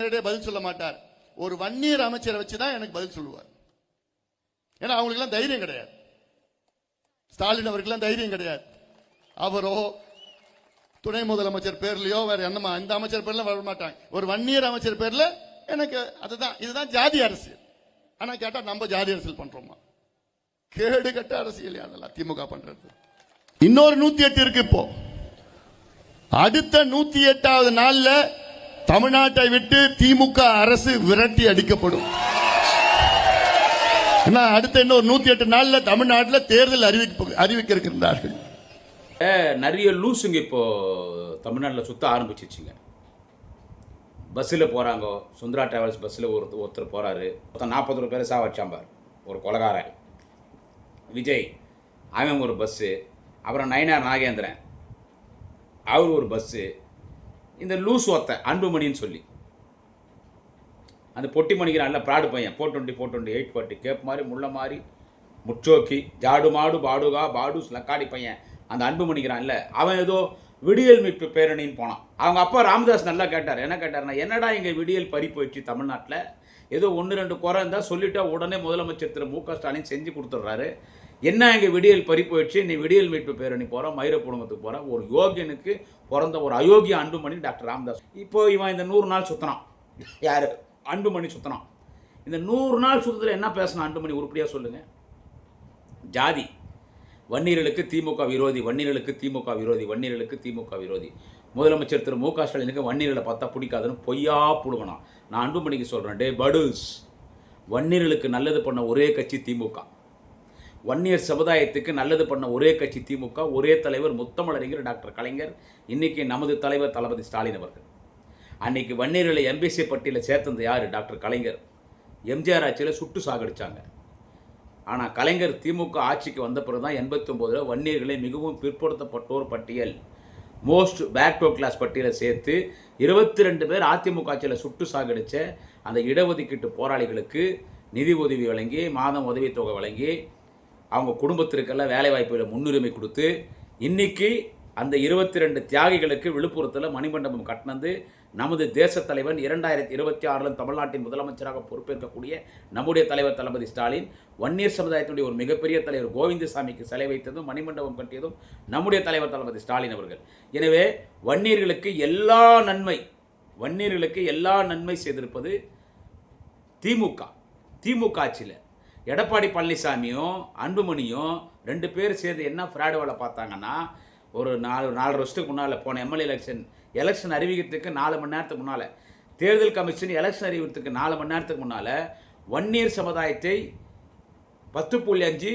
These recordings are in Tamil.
நேரடியாக பதில் சொல்ல மாட்டார். ஒரு வன்னியர் அமைச்சரை வச்சுதான் எனக்கு பதில் சொல்லுவார். ஏன்னா அவங்களுக்கெல்லாம் தைரியம் கிடையாது. ஸ்டாலின் அவருக்கெல்லாம் தைரியம் கிடையாது. அவரோ துணை முதலமைச்சர் பேர்லயோ வேற என்னமா இந்த அமைச்சர் பேர்ல வர மாட்டாங்க. ஒரு வன்னியர் அமைச்சர் பேர்ல எனக்கு அதுதான், இதுதான் ஜாதி அரசியல். ஆனா கேட்டா நம்ம ஜாதி அரசியல் பண்றோமா? கேடு கட்ட அரசியல் அதெல்லாம் திமுக பண்றது. இன்னொரு 108 இருக்கு. இப்போ அடுத்த 108வது நாள்ல தமிழ்நாட்டை விட்டு திமுக அரசு விரட்டி அடிக்கப்படும். அடுத்த இன்னொரு 108 நாள்ல தமிழ்நாட்டில் தேர்தல் அறிவிக்க இருக்கின்றார்கள். நிறைய லூசுங்க இப்போ தமிழ்நாட்டில் சுத்த ஆரம்பிச்சிச்சுங்க. பஸ்ஸில் போகிறாங்க. சுந்தரா டிராவல்ஸ் பஸ்ஸில் ஒருத்தர் போகிறாரு. மொத்தம் 41 பேரை சாவச்சாம்பார். ஒரு கொலகாரன் விஜய், அவன் ஒரு பஸ்ஸு. அப்புறம் நயினார் நாகேந்திரன், அவர் ஒரு பஸ்ஸு. இந்த லூஸ் ஒத்த அன்புமணின்னு சொல்லி அந்த பொட்டி மணிக்கு நல்ல ப்ராடு பையன் 420 420 840 கேப் மாதிரி முள்ள மாதிரி முச்சோக்கி ஜாடு மாடு பாடுகா பாடுஸ் லக்காடி பையன் அந்த அன்புமணிக்கிறான் இல்லை, அவன் ஏதோ விடியல் மீட்பு பேரணின்னு போனான். அவங்க அப்பா ராமதாஸ் நல்லா கேட்டார். என்ன கேட்டார்னா, என்னடா இங்கே விடியல் பறி போயிடுச்சு தமிழ்நாட்டில், ஏதோ 1-2 குறை இருந்தால் சொல்லிட்டா உடனே முதலமைச்சர் திரு மு க ஸ்டாலின் செஞ்சு கொடுத்துட்றாரு. என்ன இங்கே விடியல் பறி போயிடுச்சு, நீ விடியல் மீட்பு பேரணி போகிற மயிர குடும்பத்துக்கு போகிற ஒரு யோகியனுக்கு பிறந்த ஒரு அயோக்கிய அன்புமணி டாக்டர் ராமதாஸ். இப்போ இவன் இந்த 100 நாள் சுற்றினான். யார்? அன்புமணி சுற்றினான். இந்த 100 நாள் சுத்தத்தில் என்ன பேசினான் அன்புமணி உருப்படியாக சொல்லுங்கள். ஜாதி, வன்னியர்களுக்கு திமுக விரோதி, வன்னியர்களுக்கு திமுக விரோதி, வன்னியர்களுக்கு திமுக விரோதி. முதலமைச்சர் திரு மு க ஸ்டாலினுக்கு வன்னியர்களை பார்த்தா பிடிக்காதுன்னு பொய்யா புடுங்கணும். நான் அன்புமணிக்கு சொல்கிறேன், டே படுஸ், வன்னியர்களுக்கு நல்லது பண்ண ஒரே கட்சி திமுக. வன்னியர் சமுதாயத்துக்கு நல்லது பண்ண ஒரே கட்சி திமுக. ஒரே தலைவர் முத்தமிழறிஞர் டாக்டர் கலைஞர். இன்றைக்கி நமது தலைவர் தளபதி ஸ்டாலின் அவர்கள். அன்றைக்கி வன்னியர்களை எம்பிசி பட்டியலில் சேர்த்தது யார்? டாக்டர் கலைஞர். எம்ஜிஆர் ஆட்சியில் சுட்டு சாகடிச்சாங்க. ஆனால் கலைஞர் திமுக ஆட்சிக்கு வந்த பிறகு தான் 89 வன்னியர்களை மிகவும் பிற்படுத்தப்பட்டோர் பட்டியல், மோஸ்ட் பேக்வர்ட் கிளாஸ் பட்டியலை சேர்த்து 22 பேர் அதிமுக ஆட்சியில் சுட்டு சாகடித்த அந்த இடஒதுக்கீட்டு போராளிகளுக்கு நிதி உதவி வழங்கி, மாதம் உதவித்தொகை வழங்கி, அவங்க குடும்பத்திற்கெல்லாம் வேலைவாய்ப்புகளை முன்னுரிமை கொடுத்து, இன்றைக்கி அந்த 22 தியாகிகளுக்கு விழுப்புரத்தில் மணிமண்டபம் கட்டினது நமது தேச தலைவன் 2026 தமிழ்நாட்டின் முதலமைச்சராக பொறுப்பேற்கக்கூடிய நம்முடைய தலைவர் தளபதி ஸ்டாலின். வன்னியர் சமுதாயத்தினுடைய ஒரு மிகப்பெரிய தலைவர் கோவிந்தசாமிக்கு சிலை வைத்ததும் மணிமண்டபம் கட்டியதும் நம்முடைய தலைவர் தளபதி ஸ்டாலின் அவர்கள். எனவே வன்னியர்களுக்கு எல்லா நன்மை செய்திருப்பது திமுக. திமுக ஆட்சியில் எடப்பாடி பழனிசாமியும் அன்புமணியும் 2 பேர் சேர்ந்து என்ன ஃப்ராடு வேலை பார்த்தாங்கன்னா, ஒரு 4.5 வருஷத்துக்கு முன்னால் போன எம்எல்ஏ எலெக்ஷன் அறிவிக்கிறதுக்கு 4 மணி நேரத்துக்கு முன்னால், தேர்தல் கமிஷன் எலெக்ஷன் அறிவிக்கிறதுக்கு 4 மணி நேரத்துக்கு முன்னால் வன்னியர் சமுதாயத்தை 10.5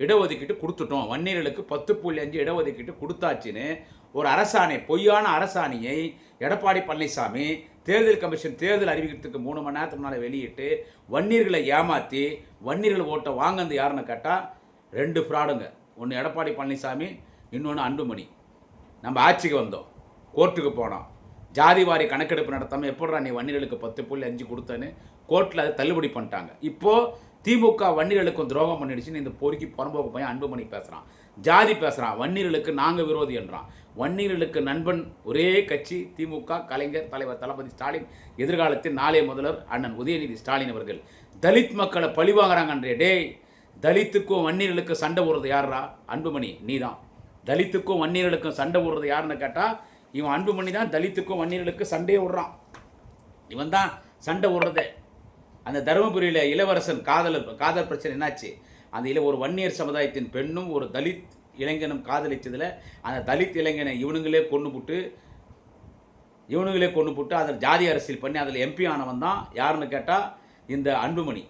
இடஒதுக்கீட்டு கொடுத்துட்டோம், வன்னியர்களுக்கு 10.5 இடஒதுக்கீட்டு கொடுத்தாச்சுன்னு ஒரு அரசாணை, பொய்யான அரசாணையை எடப்பாடி பழனிசாமி தேர்தல் கமிஷன் தேர்தல் அறிவிக்கிறதுக்கு 3 மணி நேரத்துக்கு முன்னால் வெளியிட்டு வன்னியர்களை ஏமாற்றி வன்னியர்கள் ஓட்டை வாங்கினது யாருன்னு கேட்டால் 2 ஃப்ராடுங்க. ஒன்று எடப்பாடி பழனிசாமி, இன்னொன்று அன்புமணி. நம்ம ஆட்சிக்கு வந்தோம், கோர்ட்டுக்கு போனோம், ஜாதிவாரி கணக்கெடுப்பு நடத்தாமல் எப்படா நீ வன்னியர்களுக்கு 10.5 கொடுத்தேன்னு கோர்ட்டில் அதை தள்ளுபடி பண்ணிட்டாங்க. இப்போது திமுக வன்னியர்களுக்கும் துரோகம் பண்ணிடுச்சுன்னு இந்த பொறுக்கி புறம்போக்கு போய் அன்புமணி பேசுகிறான், ஜாதி பேசுகிறான், வன்னியர்களுக்கு நாங்கள் விரோதி என்றான். வன்னியர்களுக்கு நண்பன் ஒரே கட்சி திமுக, கலைஞர் தலைவர் தளபதி ஸ்டாலின், எதிர்காலத்தில் நாளைய முதல்வர் அண்ணன் உதயநிதி ஸ்டாலின் அவர்கள். தலித் மக்களை பழிவாங்கிறாங்கன்றே. டேய், தலித்துக்கும் வன்னியர்களுக்கும் சண்டை போடுறது யாரா? அன்புமணி, நீ தான். தலித்துக்கும் வன்னியர்களுக்கும் சண்டை போடுறது யாருன்னு கேட்டால் இவன் அன்புமணி தான். தலித்துக்கும் வன்னியர்களுக்கு சண்டையே விடுறான், இவன் தான் சண்டை விடுறதே. அந்த தருமபுரியில் இளவரசன் காதல் பிரச்சனை என்னாச்சு? அந்த ஒரு வன்னியர் சமுதாயத்தின் பெண்ணும் ஒரு தலித் இளைஞனும் காதலித்ததில் அந்த தலித் இளைஞனை இவனுங்களே கொண்டு போட்டு அதில் ஜாதி அரசியல் பண்ணி அதில் எம்பி ஆனவன் தான் யாருன்னு கேட்டால் இந்த அன்புமணி.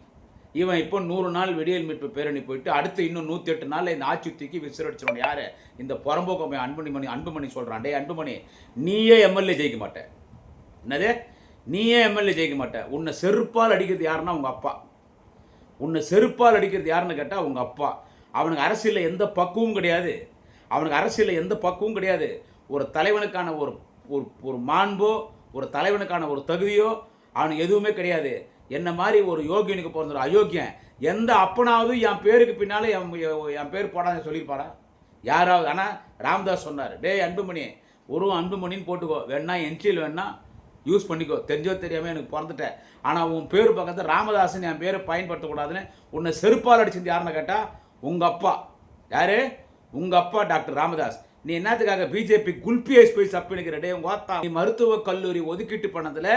இவன் இப்போ 100 நாள் விடியல் மீட்பு பேரணி போயிட்டு அடுத்து இன்னும் 108 நாளில் இந்த ஆட்சி தூக்கி விசிறடிச்சிடணும். யார்? இந்த புறம்போக்கமை அன்புமணி சொல்கிறான். டே அன்புமணி, நீயே எம்எல்ஏ ஜெயிக்க மாட்டேன். என்னது? நீயே எம்எல்ஏ ஜெயிக்க மாட்டேன். உன்னை செருப்பால் அடிக்கிறது யாருன்னா உங்கள் அப்பா. உன்னை செருப்பால் அடிக்கிறது யாருன்னு கேட்டால் உங்கள் அப்பா. அவனுக்கு அரசியலில் எந்த பக்குவமும் கிடையாது. ஒரு தலைவனுக்கான ஒரு மாண்போ, ஒரு தலைவனுக்கான ஒரு தகுதியோ அவனுக்கு எதுவுமே கிடையாது. என்ன மாதிரி ஒரு யோகியனுக்கு பிறந்த அயோக்கியன் எந்த அப்பனாவது என் பேருக்கு பின்னால் என் பேர் போடாத சொல்லியிருப்பாரா யாராவது? ஆனால் ராமதாஸ் சொன்னார், டே அன்புமணி, ஒரு அன்புமணின்னு போட்டுக்கோ, வேணா என்சியில் வேணா யூஸ் பண்ணிக்கோ, தெரிஞ்சோ தெரியாமல் எனக்கு பிறந்துட்டேன். ஆனால் உன் பேர் பக்கத்தில் ராமதாஸ்ன்னு என் பேரை பயன்படுத்தக்கூடாதுன்னு உன்னை செருப்பால் அடிச்சது யாருன்னு கேட்டால் உங்கள் அப்பா. யார்? உங்கள் அப்பா டாக்டர் ராமதாஸ். நீ என்னத்துக்காக பிஜேபி குல்பிஎஸ் போய் சப்பினுக்கிற? டே உங்கள் வாத்தா, நீ மருத்துவக் கல்லூரி ஒதுக்கீட்டு பணத்தில்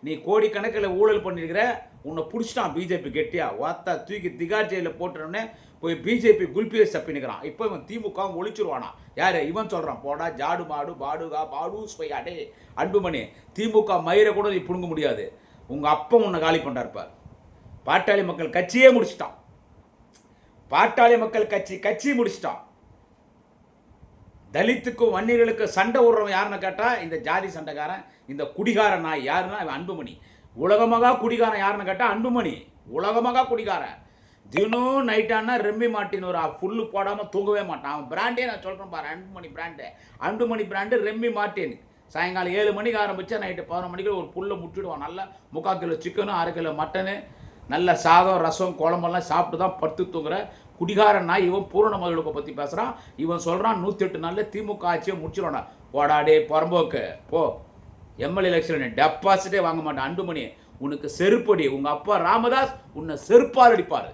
நீ கோடிக்கணக்கில் ஊழல் பண்ணியிருக்கிற. உன்னை பிடிச்சிட்டான் பிஜேபி கெட்டியா. வாத்தா தூக்கி திகார் ஜெயிலில் போட்டுறோன்னே போய் பிஜேபி குல்பிஎஸ் சப்பினுக்கிறான். இப்போ இவன் திமுக ஒழிச்சிருவானா? யார் இவன் சொல்கிறான்? போடா ஜாடு மாடு பாடுகா பாடு ஸ்பையாடே அன்புமணி, திமுக மயிரை கூட நீ புடுங்க முடியாது. உங்கள் அப்பா உன்னை காலி பண்ணுறாருப்பார். பாட்டாளி மக்கள் கட்சியே முடிச்சிட்டான். பாட்டாளி மக்கள் கட்சி முடிச்சிட்டான். தலித்துக்கும் வன்னியர்களுக்கும் சண்டை விடுறவன் யாருன்னு கேட்டால் இந்த ஜாதி சண்டைக்காரன், இந்த குடிகாரன் நாய். யாருன்னா இவன் அன்புமணி. உலகமாக குடிகாரன் யாருன்னு கேட்டால் அன்புமணி. உலகமாக குடிகாரன். தினம் நைட்டானா ரெம்மி மாட்டின்னு ஒரு ஃபுல்லு போடாமல் தூங்கவே மாட்டான். அவன் பிராண்டே நான் சொல்கிறேன் பாரு, அன்புமணி பிராண்டு. அன்புமணி பிராண்டு ரெம்மி மாட்டின். சாயங்காலம் 7 மணிக்கு ஆரம்பித்தா நைட்டு 11 மணிக்கு ஒரு புல்லை முட்டிடுவான். நல்லா 3/4 கிலோ சிக்கனு, 1/2 கிலோ மட்டனு, நல்ல சாதம் ரசம் குழம்பெல்லாம் சாப்பிட்டு தான் படுத்து தூங்குற குடிகாரன் நாய். இவன் பூரண முதலுக்கு பற்றி பேசுகிறான். இவன் சொல்கிறான் 108 நாளில் திமுக ஆட்சியை முடிச்சிடுவானா. போடாடே புறம்போக்கு போ. எம்எல்ஏ எலெக்ஷன் டெபாசிட்டே வாங்க மாட்டான். அன்புமணி உனக்கு செருப்படி. உங்கள் அப்பா ராமதாஸ் உன்னை செருப்பால் அடிப்பார்.